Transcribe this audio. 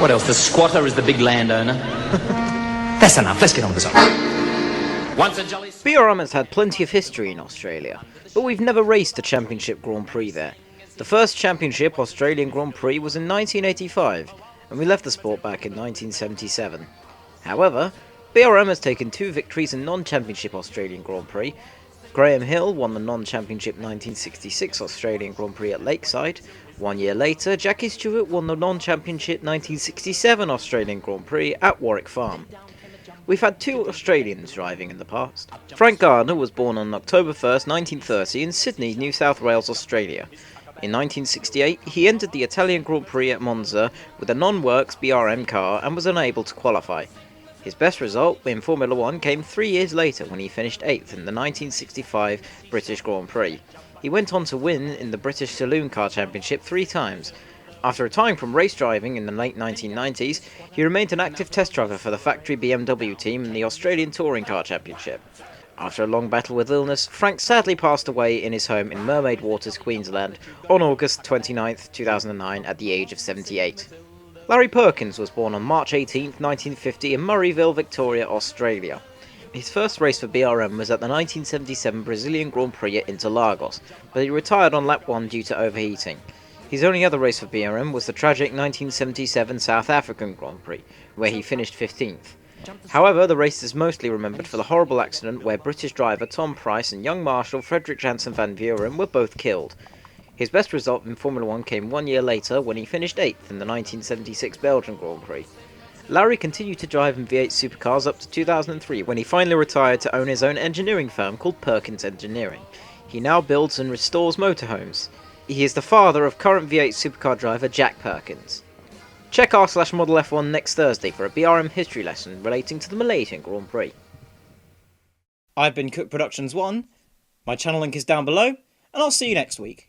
What else? The squatter is the big landowner. That's enough. Let's get on with this. Once a jolly... BRM has had plenty of history in Australia, but we've never raced a championship Grand Prix there. The first championship Australian Grand Prix was in 1985, and we left the sport back in 1977. However, BRM has taken 2 victories in non-championship Australian Grand Prix. Graham Hill won the non-championship 1966 Australian Grand Prix at Lakeside. 1 year later, Jackie Stewart won the non-championship 1967 Australian Grand Prix at Warwick Farm. We've had 2 Australians driving in the past. Frank Gardner was born on October 1st, 1930 in Sydney, New South Wales, Australia. In 1968, he entered the Italian Grand Prix at Monza with a non-works BRM car and was unable to qualify. His best result in Formula 1 came 3 years later when he finished 8th in the 1965 British Grand Prix. He went on to win in the British Saloon Car Championship 3 times. After retiring from race driving in the late 1990s, he remained an active test driver for the factory BMW team in the Australian Touring Car Championship. After a long battle with illness, Frank sadly passed away in his home in Mermaid Waters, Queensland on August 29, 2009 at the age of 78. Larry Perkins was born on March 18, 1950 in Murrayville, Victoria, Australia. His first race for BRM was at the 1977 Brazilian Grand Prix at Interlagos, but he retired on lap 1 due to overheating. His only other race for BRM was the tragic 1977 South African Grand Prix, where he finished 15th. However, the race is mostly remembered for the horrible accident where British driver Tom Price and young marshal Frederick Jansen van Vuren were both killed. His best result in Formula 1 came 1 year later when he finished 8th in the 1976 Belgian Grand Prix. Larry continued to drive in V8 supercars up to 2003 when he finally retired to own his own engineering firm called Perkins Engineering. He now builds and restores motorhomes. He is the father of current V8 supercar driver Jack Perkins. Check r/Model F1 next Thursday for a BRM history lesson relating to the Malaysian Grand Prix. I've been CookP1's 1, my channel link is down below, and I'll see you next week.